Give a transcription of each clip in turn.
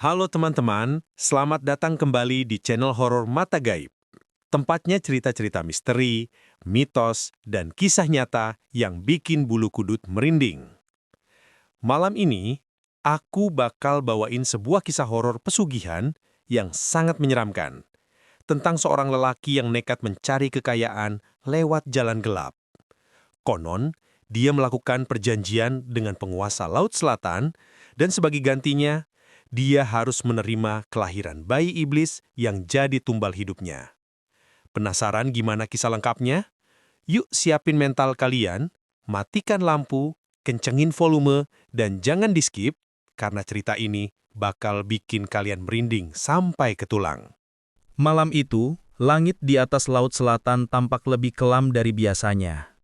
Halo teman-teman, selamat datang kembali di channel horor Mata Gaib. Tempatnya cerita-cerita misteri, mitos, dan kisah nyata yang bikin bulu kudut merinding. Malam ini, aku bakal bawain sebuah kisah horor pesugihan yang sangat menyeramkan. Tentang seorang lelaki yang nekat mencari kekayaan lewat jalan gelap. Konon, dia melakukan perjanjian dengan penguasa Laut Selatan, dan sebagai gantinya, dia harus menerima kelahiran bayi iblis yang jadi tumbal hidupnya. Penasaran gimana kisah lengkapnya? Yuk siapin mental kalian, matikan lampu, kencengin volume, dan jangan di-skip, karena cerita ini bakal bikin kalian merinding sampai ke tulang. Malam itu, langit di atas Laut Selatan tampak lebih kelam dari biasanya.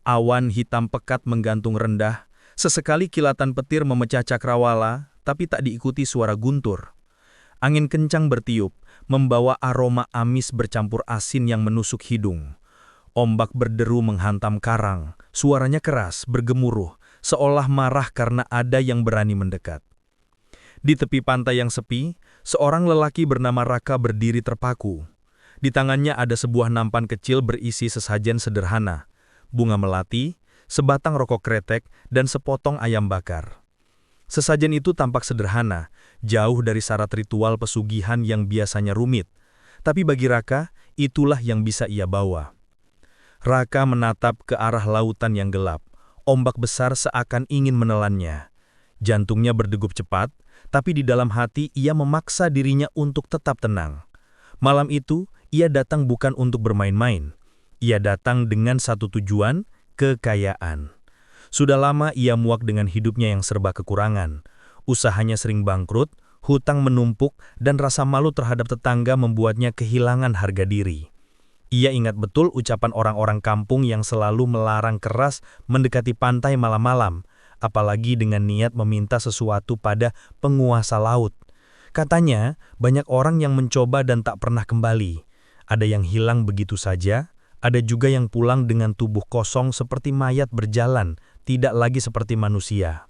Awan hitam pekat menggantung rendah, sesekali kilatan petir memecah cakrawala, tapi tak diikuti suara guntur. Angin kencang bertiup, membawa aroma amis bercampur asin yang menusuk hidung. Ombak berderu menghantam karang, suaranya keras, bergemuruh, seolah marah karena ada yang berani mendekat. Di tepi pantai yang sepi, seorang lelaki bernama Raka berdiri terpaku. Di tangannya ada sebuah nampan kecil berisi sesajen sederhana, bunga melati, sebatang rokok kretek, dan sepotong ayam bakar. Sesajen itu tampak sederhana, jauh dari syarat ritual pesugihan yang biasanya rumit. Tapi bagi Raka, itulah yang bisa ia bawa. Raka menatap ke arah lautan yang gelap. Ombak besar seakan ingin menelannya. Jantungnya berdegup cepat, tapi di dalam hati ia memaksa dirinya untuk tetap tenang. Malam itu, ia datang bukan untuk bermain-main. Ia datang dengan satu tujuan, kekayaan. Sudah lama ia muak dengan hidupnya yang serba kekurangan. Usahanya sering bangkrut, hutang menumpuk, dan rasa malu terhadap tetangga membuatnya kehilangan harga diri. Ia ingat betul ucapan orang-orang kampung yang selalu melarang keras mendekati pantai malam-malam, apalagi dengan niat meminta sesuatu pada penguasa laut. Katanya, banyak orang yang mencoba dan tak pernah kembali. Ada yang hilang begitu saja, ada juga yang pulang dengan tubuh kosong seperti mayat berjalan, tidak lagi seperti manusia.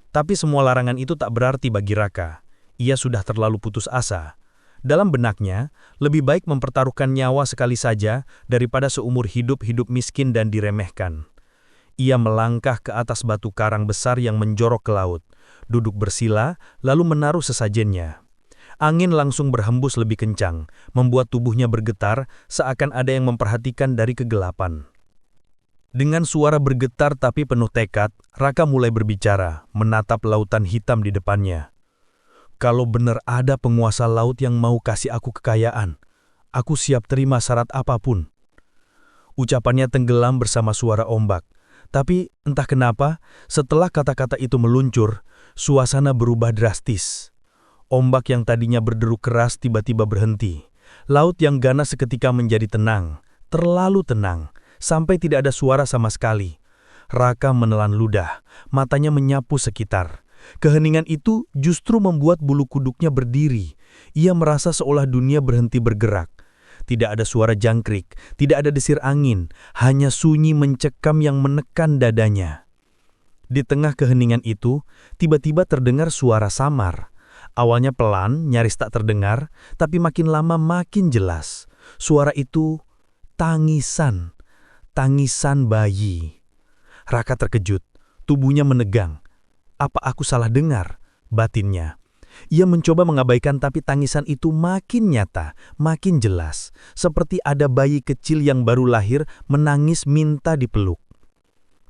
Tapi semua larangan itu tak berarti bagi Raka. Ia sudah terlalu putus asa. Dalam benaknya, lebih baik mempertaruhkan nyawa sekali saja daripada seumur hidup miskin dan diremehkan. Ia melangkah ke atas batu karang besar yang menjorok ke laut, duduk bersila, lalu menaruh sesajennya. Angin langsung berhembus lebih kencang, membuat tubuhnya bergetar seakan ada yang memperhatikan dari kegelapan. Dengan suara bergetar tapi penuh tekad, Raka mulai berbicara, menatap lautan hitam di depannya. Kalau benar ada penguasa laut yang mau kasih aku kekayaan, aku siap terima syarat apapun. Ucapannya tenggelam bersama suara ombak. Tapi entah kenapa, setelah kata-kata itu meluncur, suasana berubah drastis. Ombak yang tadinya berderu keras tiba-tiba berhenti. Laut yang ganas seketika menjadi tenang, terlalu tenang, sampai tidak ada suara sama sekali. Raka menelan ludah, matanya menyapu sekitar. Keheningan itu justru membuat bulu kuduknya berdiri. Ia merasa seolah dunia berhenti bergerak. Tidak ada suara jangkrik, tidak ada desir angin, hanya sunyi mencekam yang menekan dadanya. Di tengah keheningan itu, tiba-tiba terdengar suara samar. Awalnya pelan, nyaris tak terdengar, tapi makin lama makin jelas. Suara itu tangisan, tangisan bayi. Raka terkejut, tubuhnya menegang. Apa aku salah dengar? Batinnya. Ia mencoba mengabaikan tapi tangisan itu makin nyata, makin jelas. Seperti ada bayi kecil yang baru lahir menangis minta dipeluk.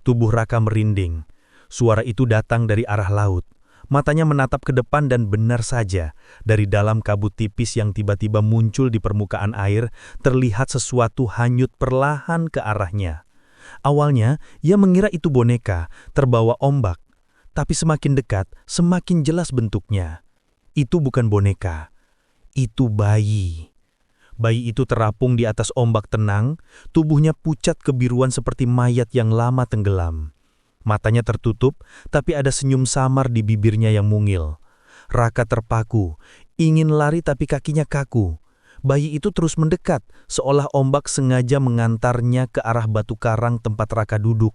Tubuh Raka merinding. Suara itu datang dari arah laut. Matanya menatap ke depan dan benar saja, dari dalam kabut tipis yang tiba-tiba muncul di permukaan air, terlihat sesuatu hanyut perlahan ke arahnya. Awalnya, ia mengira itu boneka, terbawa ombak. Tapi semakin dekat, semakin jelas bentuknya. Itu bukan boneka, itu bayi. Bayi itu terapung di atas ombak tenang, tubuhnya pucat kebiruan seperti mayat yang lama tenggelam. Matanya tertutup, tapi ada senyum samar di bibirnya yang mungil. Raka terpaku, ingin lari tapi kakinya kaku. Bayi itu terus mendekat, seolah ombak sengaja mengantarnya ke arah batu karang tempat Raka duduk.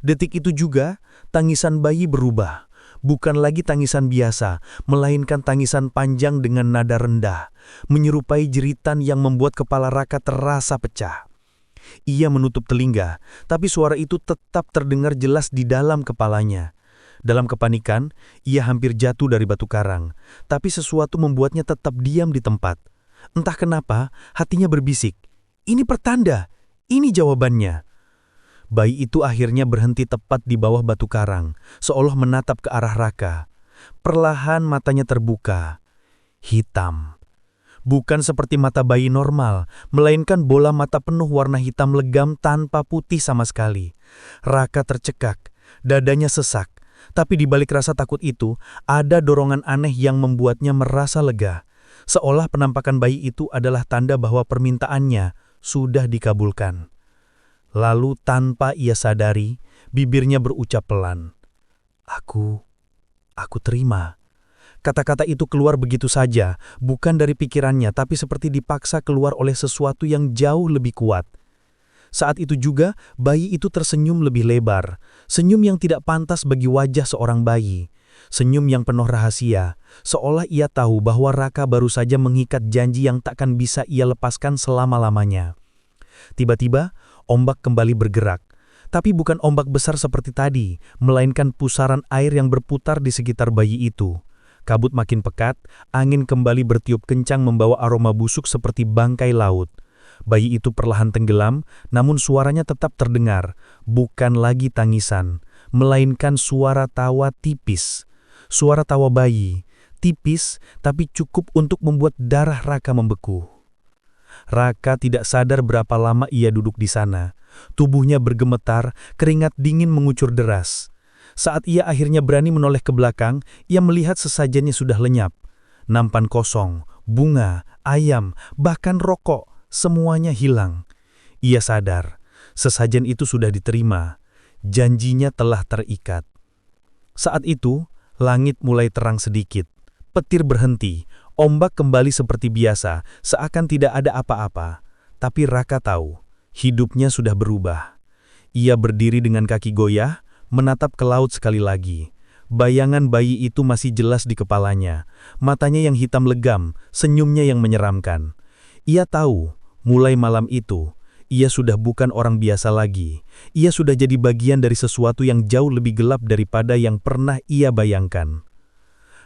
Detik itu juga, tangisan bayi berubah. Bukan lagi tangisan biasa, melainkan tangisan panjang dengan nada rendah, menyerupai jeritan yang membuat kepala Raka terasa pecah. Ia menutup telinga, tapi suara itu tetap terdengar jelas di dalam kepalanya. Dalam kepanikan, ia hampir jatuh dari batu karang, tapi sesuatu membuatnya tetap diam di tempat. Entah kenapa, hatinya berbisik, "Ini pertanda, ini jawabannya." Bayi itu akhirnya berhenti tepat di bawah batu karang, seolah menatap ke arah Raka. Perlahan matanya terbuka. Hitam. Bukan seperti mata bayi normal, melainkan bola mata penuh warna hitam legam tanpa putih sama sekali. Raka tercekak, dadanya sesak, tapi di balik rasa takut itu, ada dorongan aneh yang membuatnya merasa lega. Seolah penampakan bayi itu adalah tanda bahwa permintaannya sudah dikabulkan. Lalu tanpa ia sadari, bibirnya berucap pelan, Aku terima." Kata-kata itu keluar begitu saja, bukan dari pikirannya, tapi seperti dipaksa keluar oleh sesuatu yang jauh lebih kuat. Saat itu juga, bayi itu tersenyum lebih lebar, senyum yang tidak pantas bagi wajah seorang bayi. Senyum yang penuh rahasia, seolah ia tahu bahwa Raka baru saja mengikat janji yang takkan bisa ia lepaskan selama-lamanya. Tiba-tiba, ombak kembali bergerak. Tapi bukan ombak besar seperti tadi, melainkan pusaran air yang berputar di sekitar bayi itu. Kabut makin pekat, angin kembali bertiup kencang membawa aroma busuk seperti bangkai laut. Bayi itu perlahan tenggelam, namun suaranya tetap terdengar, bukan lagi tangisan, melainkan suara tawa tipis. Suara tawa bayi, tipis tapi cukup untuk membuat darah Raka membeku. Raka tidak sadar berapa lama ia duduk di sana. Tubuhnya bergemetar, keringat dingin mengucur deras. Saat ia akhirnya berani menoleh ke belakang, ia melihat sesajennya sudah lenyap. Nampan kosong, bunga, ayam, bahkan rokok, semuanya hilang. Ia sadar, sesajen itu sudah diterima. Janjinya telah terikat. Saat itu, langit mulai terang sedikit. Petir berhenti, ombak kembali seperti biasa, seakan tidak ada apa-apa. Tapi Raka tahu, hidupnya sudah berubah. Ia berdiri dengan kaki goyah, menatap ke laut sekali lagi. Bayangan bayi itu masih jelas di kepalanya. Matanya yang hitam legam, senyumnya yang menyeramkan. Ia tahu, mulai malam itu, ia sudah bukan orang biasa lagi. Ia sudah jadi bagian dari sesuatu yang jauh lebih gelap daripada yang pernah ia bayangkan.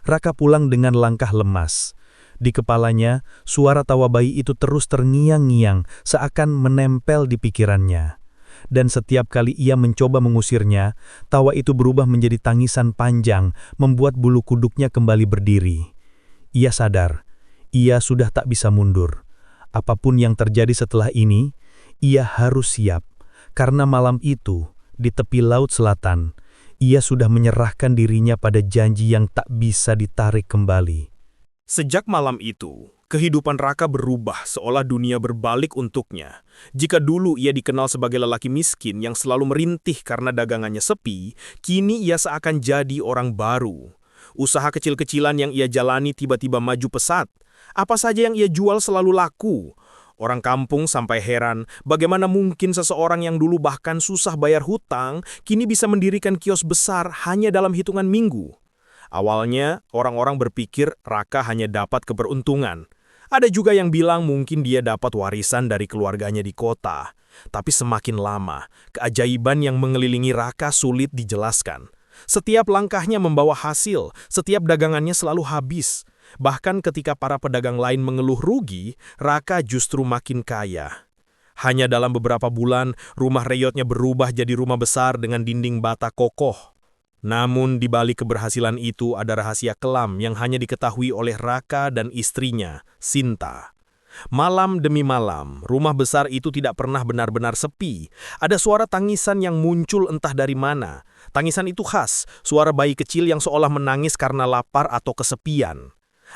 Raka pulang dengan langkah lemas. Di kepalanya, suara tawa bayi itu terus terngiang-ngiang, seakan menempel di pikirannya. Dan setiap kali ia mencoba mengusirnya, tawa itu berubah menjadi tangisan panjang, membuat bulu kuduknya kembali berdiri. Ia sadar, ia sudah tak bisa mundur. Apapun yang terjadi setelah ini, ia harus siap. Karena malam itu, di tepi laut selatan, ia sudah menyerahkan dirinya pada janji yang tak bisa ditarik kembali. Sejak malam itu, kehidupan Raka berubah seolah dunia berbalik untuknya. Jika dulu ia dikenal sebagai lelaki miskin yang selalu merintih karena dagangannya sepi, kini ia seakan jadi orang baru. Usaha kecil-kecilan yang ia jalani tiba-tiba maju pesat. Apa saja yang ia jual selalu laku. Orang kampung sampai heran bagaimana mungkin seseorang yang dulu bahkan susah bayar hutang, kini bisa mendirikan kios besar hanya dalam hitungan minggu. Awalnya, orang-orang berpikir Raka hanya dapat keberuntungan. Ada juga yang bilang mungkin dia dapat warisan dari keluarganya di kota. Tapi semakin lama, keajaiban yang mengelilingi Raka sulit dijelaskan. Setiap langkahnya membawa hasil, setiap dagangannya selalu habis. Bahkan ketika para pedagang lain mengeluh rugi, Raka justru makin kaya. Hanya dalam beberapa bulan, rumah reyotnya berubah jadi rumah besar dengan dinding bata kokoh. Namun di balik keberhasilan itu ada rahasia kelam yang hanya diketahui oleh Raka dan istrinya, Sinta. Malam demi malam, rumah besar itu tidak pernah benar-benar sepi. Ada suara tangisan yang muncul entah dari mana. Tangisan itu khas, suara bayi kecil yang seolah menangis karena lapar atau kesepian.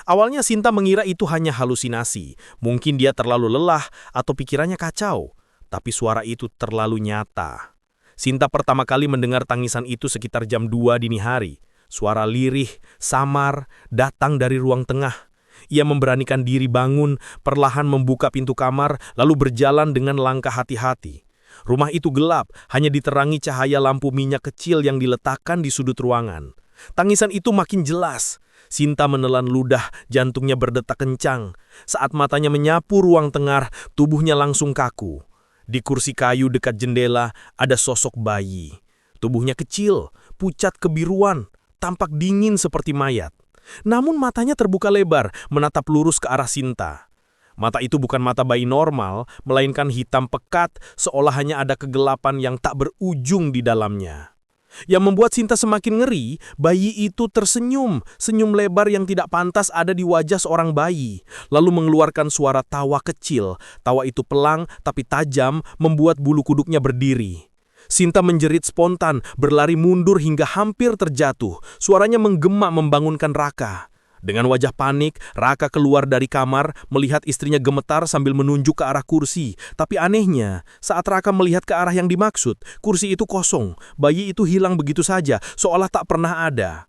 Awalnya Sinta mengira itu hanya halusinasi. Mungkin dia terlalu lelah atau pikirannya kacau. Tapi suara itu terlalu nyata. Sinta pertama kali mendengar tangisan itu sekitar jam 2 dini hari. Suara lirih, samar, datang dari ruang tengah. Ia memberanikan diri bangun, perlahan membuka pintu kamar, lalu berjalan dengan langkah hati-hati. Rumah itu gelap, hanya diterangi cahaya lampu minyak kecil yang diletakkan di sudut ruangan. Tangisan itu makin jelas. Sinta menelan ludah, jantungnya berdetak kencang. Saat matanya menyapu ruang tengah, tubuhnya langsung kaku. Di kursi kayu dekat jendela ada sosok bayi. Tubuhnya kecil, pucat kebiruan, tampak dingin seperti mayat. Namun matanya terbuka lebar, menatap lurus ke arah Sinta. Mata itu bukan mata bayi normal, melainkan hitam pekat, seolah hanya ada kegelapan yang tak berujung di dalamnya. Yang membuat Sinta semakin ngeri, bayi itu tersenyum, senyum lebar yang tidak pantas ada di wajah seorang bayi, lalu mengeluarkan suara tawa kecil. Tawa itu pelang tapi tajam, membuat bulu kuduknya berdiri. Sinta menjerit spontan, berlari mundur hingga hampir terjatuh. Suaranya menggema membangunkan Raka. Dengan wajah panik, Raka keluar dari kamar, melihat istrinya gemetar sambil menunjuk ke arah kursi. Tapi anehnya, saat Raka melihat ke arah yang dimaksud, kursi itu kosong. Bayi itu hilang begitu saja, seolah tak pernah ada.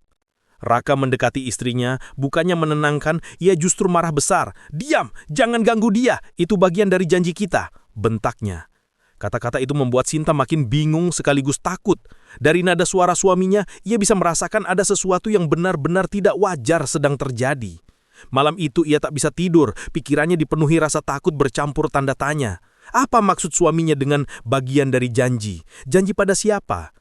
Raka mendekati istrinya, bukannya menenangkan, ia justru marah besar. "Diam, jangan ganggu dia, itu bagian dari janji kita," bentaknya. Kata-kata itu membuat Sinta makin bingung sekaligus takut. Dari nada suara suaminya, ia bisa merasakan ada sesuatu yang benar-benar tidak wajar sedang terjadi. Malam itu ia tak bisa tidur, pikirannya dipenuhi rasa takut bercampur tanda tanya. Apa maksud suaminya dengan bagian dari janji? Janji pada siapa?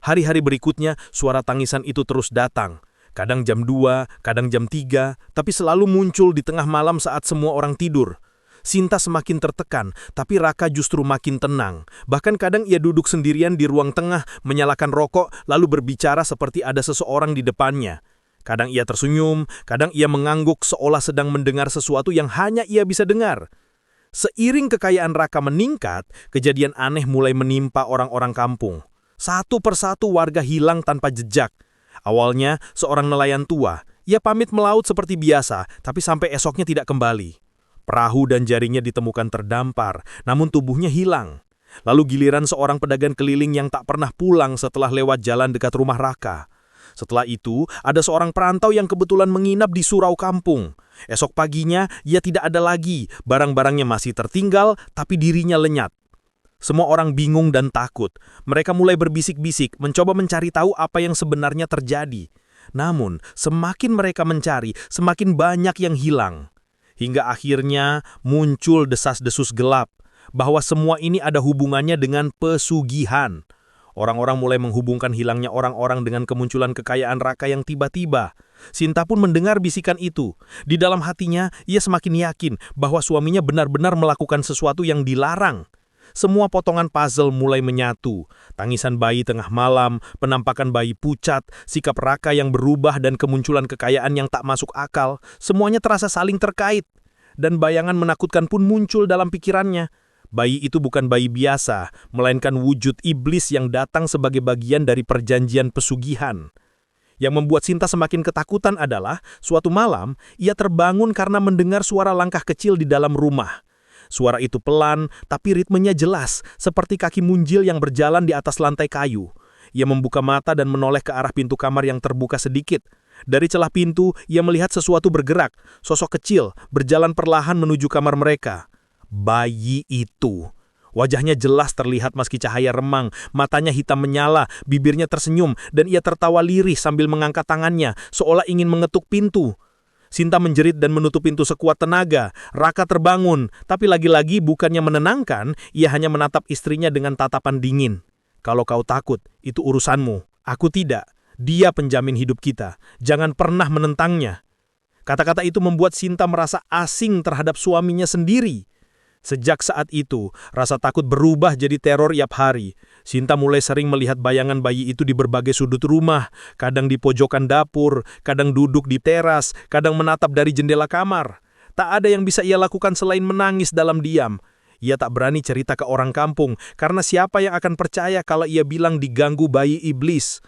Hari-hari berikutnya, suara tangisan itu terus datang. Kadang jam 2, kadang jam 3, tapi selalu muncul di tengah malam saat semua orang tidur. Sinta semakin tertekan, tapi Raka justru makin tenang. Bahkan kadang ia duduk sendirian di ruang tengah, menyalakan rokok, lalu berbicara seperti ada seseorang di depannya. Kadang ia tersenyum, kadang ia mengangguk seolah sedang mendengar sesuatu yang hanya ia bisa dengar. Seiring kekayaan Raka meningkat, kejadian aneh mulai menimpa orang-orang kampung. Satu persatu warga hilang tanpa jejak. Awalnya, seorang nelayan tua. Ia pamit melaut seperti biasa, tapi sampai esoknya tidak kembali. Perahu dan jaringnya ditemukan terdampar, namun tubuhnya hilang. Lalu giliran seorang pedagang keliling yang tak pernah pulang setelah lewat jalan dekat rumah Raka. Setelah itu, ada seorang perantau yang kebetulan menginap di surau kampung. Esok paginya, ia tidak ada lagi. Barang-barangnya masih tertinggal, tapi dirinya lenyat. Semua orang bingung dan takut. Mereka mulai berbisik-bisik, mencoba mencari tahu apa yang sebenarnya terjadi. Namun, semakin mereka mencari, semakin banyak yang hilang. Hingga akhirnya muncul desas-desus gelap bahwa semua ini ada hubungannya dengan pesugihan. Orang-orang mulai menghubungkan hilangnya orang-orang dengan kemunculan kekayaan Raka yang tiba-tiba. Sinta pun mendengar bisikan itu. Di dalam hatinya, ia semakin yakin bahwa suaminya benar-benar melakukan sesuatu yang dilarang. Semua potongan puzzle mulai menyatu. Tangisan bayi tengah malam, penampakan bayi pucat, sikap Raka yang berubah dan kemunculan kekayaan yang tak masuk akal, semuanya terasa saling terkait. Dan bayangan menakutkan pun muncul dalam pikirannya. Bayi itu bukan bayi biasa, melainkan wujud iblis yang datang sebagai bagian dari perjanjian pesugihan. Yang membuat Sinta semakin ketakutan adalah, suatu malam, ia terbangun karena mendengar suara langkah kecil di dalam rumah. Suara itu pelan, tapi ritmenya jelas, seperti kaki munjil yang berjalan di atas lantai kayu. Ia membuka mata dan menoleh ke arah pintu kamar yang terbuka sedikit. Dari celah pintu, ia melihat sesuatu bergerak, sosok kecil, berjalan perlahan menuju kamar mereka. Bayi itu. Wajahnya jelas terlihat meski cahaya remang, matanya hitam menyala, bibirnya tersenyum, dan ia tertawa lirih sambil mengangkat tangannya, seolah ingin mengetuk pintu. Sinta menjerit dan menutup pintu sekuat tenaga. Raka terbangun, tapi lagi-lagi bukannya menenangkan, ia hanya menatap istrinya dengan tatapan dingin. "Kalau kau takut, itu urusanmu. Aku tidak. Dia penjamin hidup kita. Jangan pernah menentangnya." Kata-kata itu membuat Sinta merasa asing terhadap suaminya sendiri. Sejak saat itu, rasa takut berubah jadi teror tiap hari. Sinta mulai sering melihat bayangan bayi itu di berbagai sudut rumah, kadang di pojokan dapur, kadang duduk di teras, kadang menatap dari jendela kamar. Tak ada yang bisa ia lakukan selain menangis dalam diam. Ia tak berani cerita ke orang kampung, karena siapa yang akan percaya kalau ia bilang diganggu bayi iblis.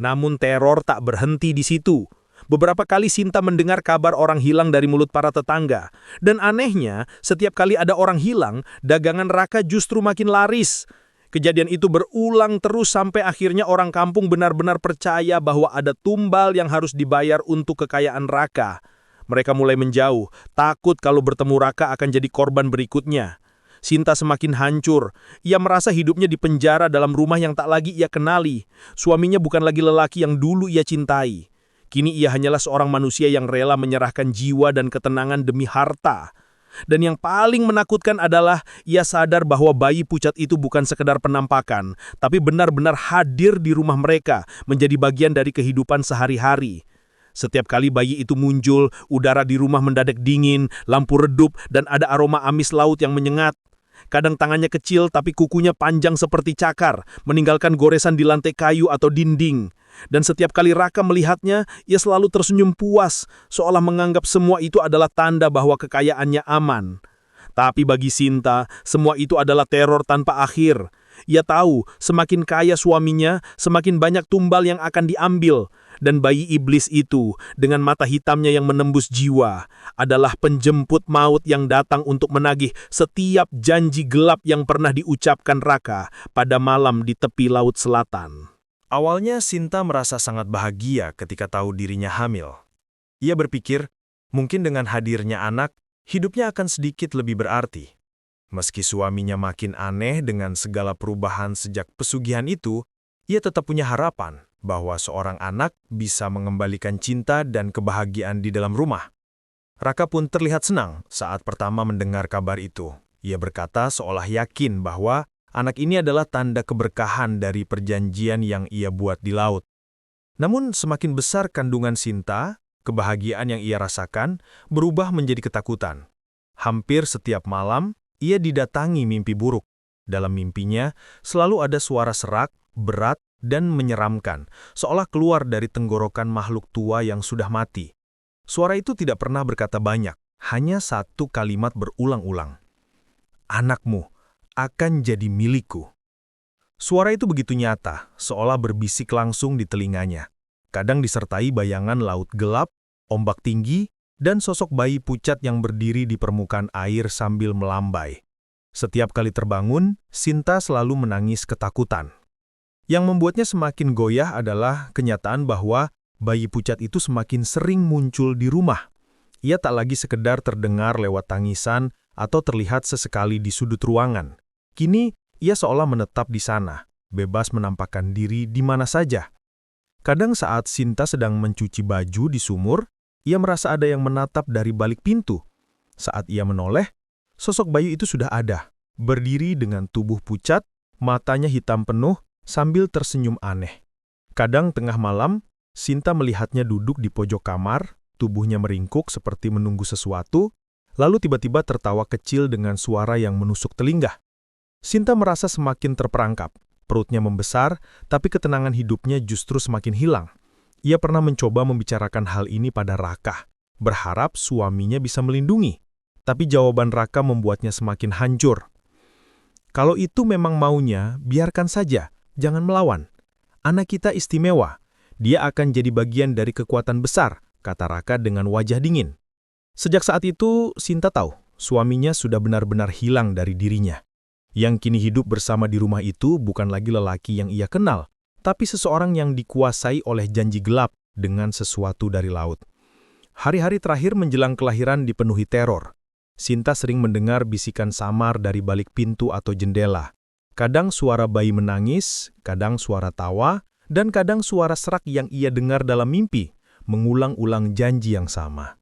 Namun teror tak berhenti di situ. Beberapa kali Sinta mendengar kabar orang hilang dari mulut para tetangga. Dan anehnya, setiap kali ada orang hilang, dagangan Raka justru makin laris. Kejadian itu berulang terus sampai akhirnya orang kampung benar-benar percaya bahwa ada tumbal yang harus dibayar untuk kekayaan Raka. Mereka mulai menjauh, takut kalau bertemu Raka akan jadi korban berikutnya. Sinta semakin hancur. Ia merasa hidupnya di penjara dalam rumah yang tak lagi ia kenali. Suaminya bukan lagi lelaki yang dulu ia cintai. Kini ia hanyalah seorang manusia yang rela menyerahkan jiwa dan ketenangan demi harta. Dan yang paling menakutkan adalah ia sadar bahwa bayi pucat itu bukan sekedar penampakan, tapi benar-benar hadir di rumah mereka, menjadi bagian dari kehidupan sehari-hari. Setiap kali bayi itu muncul, udara di rumah mendadak dingin, lampu redup, dan ada aroma amis laut yang menyengat. Kadang tangannya kecil tapi kukunya panjang seperti cakar, meninggalkan goresan di lantai kayu atau dinding. Dan setiap kali Raka melihatnya, ia selalu tersenyum puas, seolah menganggap semua itu adalah tanda bahwa kekayaannya aman. Tapi bagi Sinta, semua itu adalah teror tanpa akhir. Ia tahu, semakin kaya suaminya, semakin banyak tumbal yang akan diambil. Dan bayi iblis itu, dengan mata hitamnya yang menembus jiwa, adalah penjemput maut yang datang untuk menagih setiap janji gelap yang pernah diucapkan Raka pada malam di tepi laut selatan. Awalnya Sinta merasa sangat bahagia ketika tahu dirinya hamil. Ia berpikir, mungkin dengan hadirnya anak, hidupnya akan sedikit lebih berarti. Meski suaminya makin aneh dengan segala perubahan sejak pesugihan itu, ia tetap punya harapan bahwa seorang anak bisa mengembalikan cinta dan kebahagiaan di dalam rumah. Raka pun terlihat senang saat pertama mendengar kabar itu. Ia berkata seolah yakin bahwa anak ini adalah tanda keberkahan dari perjanjian yang ia buat di laut. Namun semakin besar kandungan Sinta, kebahagiaan yang ia rasakan berubah menjadi ketakutan. Hampir setiap malam, ia didatangi mimpi buruk. Dalam mimpinya, selalu ada suara serak, berat, dan menyeramkan, seolah keluar dari tenggorokan makhluk tua yang sudah mati. Suara itu tidak pernah berkata banyak, hanya satu kalimat berulang-ulang. "Anakmu akan jadi milikku." Suara itu begitu nyata, seolah berbisik langsung di telinganya. Kadang disertai bayangan laut gelap, ombak tinggi, dan sosok bayi pucat yang berdiri di permukaan air sambil melambai. Setiap kali terbangun, Sinta selalu menangis ketakutan. Yang membuatnya semakin goyah adalah kenyataan bahwa bayi pucat itu semakin sering muncul di rumah. Ia tak lagi sekedar terdengar lewat tangisan atau terlihat sesekali di sudut ruangan. Kini, ia seolah menetap di sana, bebas menampakkan diri di mana saja. Kadang saat Sinta sedang mencuci baju di sumur, ia merasa ada yang menatap dari balik pintu. Saat ia menoleh, sosok bayi itu sudah ada, berdiri dengan tubuh pucat, matanya hitam penuh, sambil tersenyum aneh. Kadang tengah malam, Sinta melihatnya duduk di pojok kamar, tubuhnya meringkuk seperti menunggu sesuatu, lalu tiba-tiba tertawa kecil dengan suara yang menusuk telinga. Sinta merasa semakin terperangkap, perutnya membesar, tapi ketenangan hidupnya justru semakin hilang. Ia pernah mencoba membicarakan hal ini pada Raka, berharap suaminya bisa melindungi, tapi jawaban Raka membuatnya semakin hancur. Kalau itu memang maunya, biarkan saja. Jangan melawan. Anak kita istimewa. Dia akan jadi bagian dari kekuatan besar, kata Raka dengan wajah dingin. Sejak saat itu, Sinta tahu, suaminya sudah benar-benar hilang dari dirinya. Yang kini hidup bersama di rumah itu bukan lagi lelaki yang ia kenal, tapi seseorang yang dikuasai oleh janji gelap dengan sesuatu dari laut. Hari-hari terakhir menjelang kelahiran dipenuhi teror. Sinta sering mendengar bisikan samar dari balik pintu atau jendela. Kadang suara bayi menangis, kadang suara tawa, dan kadang suara serak yang ia dengar dalam mimpi, mengulang-ulang janji yang sama.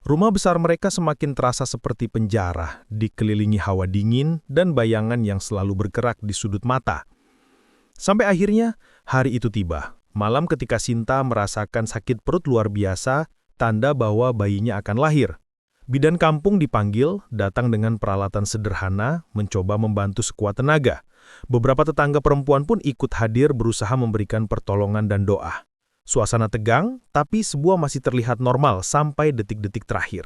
Rumah besar mereka semakin terasa seperti penjara, dikelilingi hawa dingin dan bayangan yang selalu bergerak di sudut mata. Sampai akhirnya, hari itu tiba. Malam ketika Sinta merasakan sakit perut luar biasa, tanda bahwa bayinya akan lahir. Bidan kampung dipanggil, datang dengan peralatan sederhana, mencoba membantu sekuat tenaga. Beberapa tetangga perempuan pun ikut hadir berusaha memberikan pertolongan dan doa. Suasana tegang, tapi sebuah masih terlihat normal sampai detik-detik terakhir.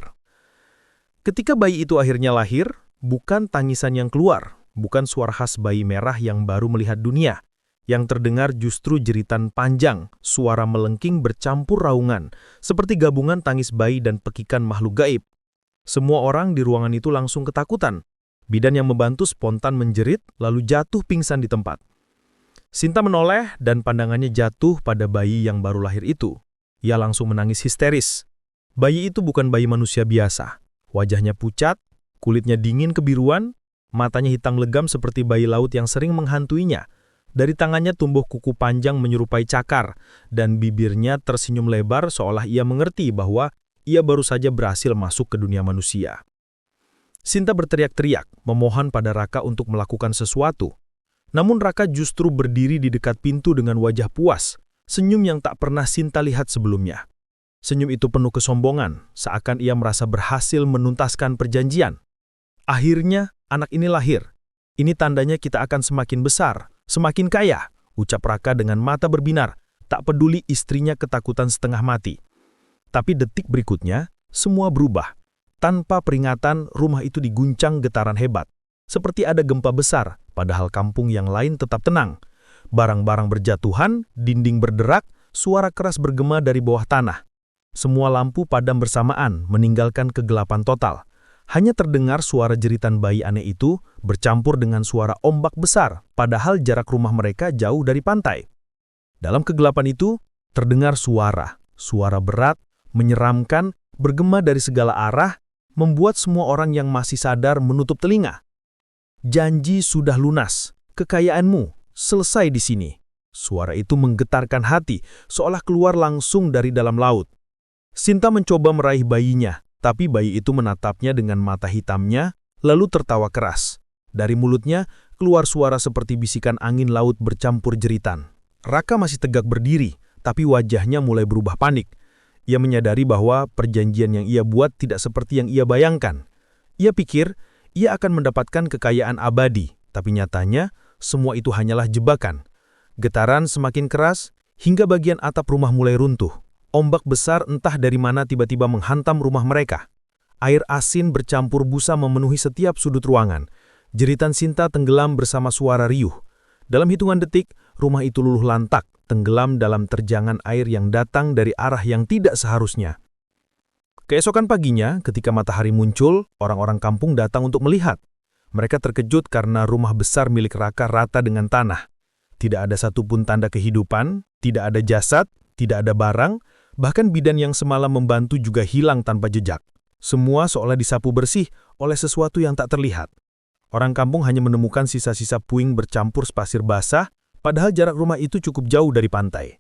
Ketika bayi itu akhirnya lahir, bukan tangisan yang keluar, bukan suara khas bayi merah yang baru melihat dunia. Yang terdengar justru jeritan panjang, suara melengking bercampur raungan, seperti gabungan tangis bayi dan pekikan makhluk gaib. Semua orang di ruangan itu langsung ketakutan. Bidan yang membantu spontan menjerit, lalu jatuh pingsan di tempat. Sinta menoleh dan pandangannya jatuh pada bayi yang baru lahir itu. Ia langsung menangis histeris. Bayi itu bukan bayi manusia biasa. Wajahnya pucat, kulitnya dingin kebiruan, Matanya hitam legam seperti bayi laut yang sering menghantuinya. Dari tangannya tumbuh kuku panjang menyerupai cakar, dan bibirnya tersenyum lebar seolah ia mengerti bahwa ia baru saja berhasil masuk ke dunia manusia. Sinta berteriak-teriak, memohon pada Raka untuk melakukan sesuatu. Namun Raka justru berdiri di dekat pintu dengan wajah puas, senyum yang tak pernah Sinta lihat sebelumnya. Senyum itu penuh kesombongan, seakan ia merasa berhasil menuntaskan perjanjian. Akhirnya, anak ini lahir. Ini tandanya kita akan semakin besar, semakin kaya, ucap Raka dengan mata berbinar, tak peduli istrinya ketakutan setengah mati. Tapi detik berikutnya, semua berubah. Tanpa peringatan, rumah itu diguncang getaran hebat. Seperti ada gempa besar, padahal kampung yang lain tetap tenang. Barang-barang berjatuhan, dinding berderak, suara keras bergema dari bawah tanah. Semua lampu padam bersamaan, meninggalkan kegelapan total. Hanya terdengar suara jeritan bayi aneh itu bercampur dengan suara ombak besar, padahal jarak rumah mereka jauh dari pantai. Dalam kegelapan itu, terdengar suara berat, menyeramkan, bergema dari segala arah, membuat semua orang yang masih sadar menutup telinga. Janji sudah lunas, kekayaanmu selesai di sini. Suara itu menggetarkan hati, seolah keluar langsung dari dalam laut. Sinta mencoba meraih bayinya, tapi bayi itu menatapnya dengan mata hitamnya, lalu tertawa keras. Dari mulutnya keluar suara seperti bisikan angin laut bercampur jeritan. Raka masih tegak berdiri, tapi wajahnya mulai berubah panik. Ia menyadari bahwa perjanjian yang ia buat tidak seperti yang ia bayangkan. Ia pikir ia akan mendapatkan kekayaan abadi, tapi nyatanya semua itu hanyalah jebakan. Getaran semakin keras, hingga bagian atap rumah mulai runtuh. Ombak besar entah dari mana tiba-tiba menghantam rumah mereka. Air asin bercampur busa memenuhi setiap sudut ruangan. Jeritan Sinta tenggelam bersama suara riuh. Dalam hitungan detik, rumah itu luluh lantak, tenggelam dalam terjangan air yang datang dari arah yang tidak seharusnya. Keesokan paginya, ketika matahari muncul, orang-orang kampung datang untuk melihat. Mereka terkejut karena rumah besar milik Raka rata dengan tanah. Tidak ada satupun tanda kehidupan, tidak ada jasad, tidak ada barang, bahkan bidan yang semalam membantu juga hilang tanpa jejak. Semua seolah disapu bersih oleh sesuatu yang tak terlihat. Orang kampung hanya menemukan sisa-sisa puing bercampur pasir basah, padahal jarak rumah itu cukup jauh dari pantai.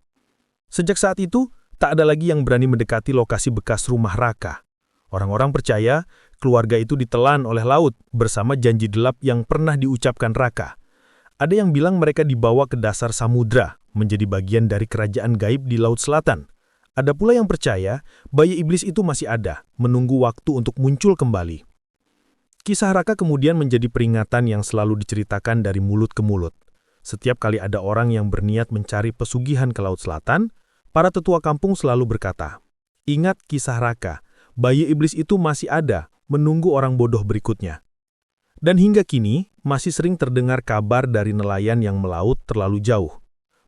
Sejak saat itu, tak ada lagi yang berani mendekati lokasi bekas rumah Raka. Orang-orang percaya keluarga itu ditelan oleh laut bersama janji gelap yang pernah diucapkan Raka. Ada yang bilang mereka dibawa ke dasar samudra, menjadi bagian dari kerajaan gaib di Laut Selatan. Ada pula yang percaya bayi iblis itu masih ada, menunggu waktu untuk muncul kembali. Kisah Raka kemudian menjadi peringatan yang selalu diceritakan dari mulut ke mulut. Setiap kali ada orang yang berniat mencari pesugihan ke Laut Selatan, para tetua kampung selalu berkata, "Ingat kisah Raka, bayi iblis itu masih ada, menunggu orang bodoh berikutnya." Dan hingga kini, masih sering terdengar kabar dari nelayan yang melaut terlalu jauh.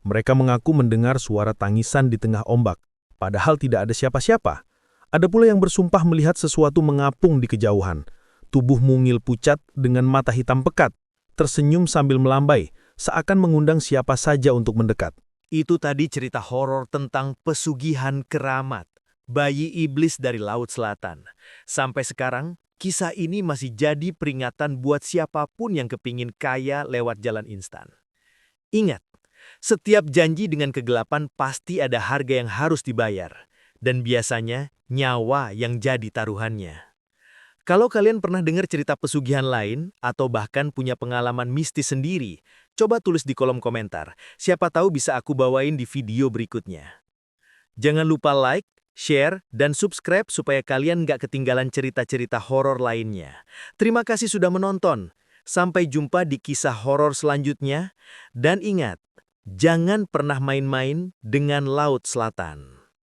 Mereka mengaku mendengar suara tangisan di tengah ombak, padahal tidak ada siapa-siapa. Ada pula yang bersumpah melihat sesuatu mengapung di kejauhan. Tubuh mungil pucat dengan mata hitam pekat, tersenyum sambil melambai, seakan mengundang siapa saja untuk mendekat. Itu tadi cerita horor tentang pesugihan keramat, bayi iblis dari Laut Selatan. Sampai sekarang, kisah ini masih jadi peringatan buat siapapun yang kepingin kaya lewat jalan instan. Ingat, setiap janji dengan kegelapan pasti ada harga yang harus dibayar, dan biasanya nyawa yang jadi taruhannya. Kalau kalian pernah dengar cerita pesugihan lain, atau bahkan punya pengalaman mistis sendiri, coba tulis di kolom komentar. Siapa tahu bisa aku bawain di video berikutnya. Jangan lupa like, share, dan subscribe supaya kalian nggak ketinggalan cerita-cerita horor lainnya. Terima kasih sudah menonton. Sampai jumpa di kisah horor selanjutnya. Dan ingat, jangan pernah main-main dengan Laut Selatan.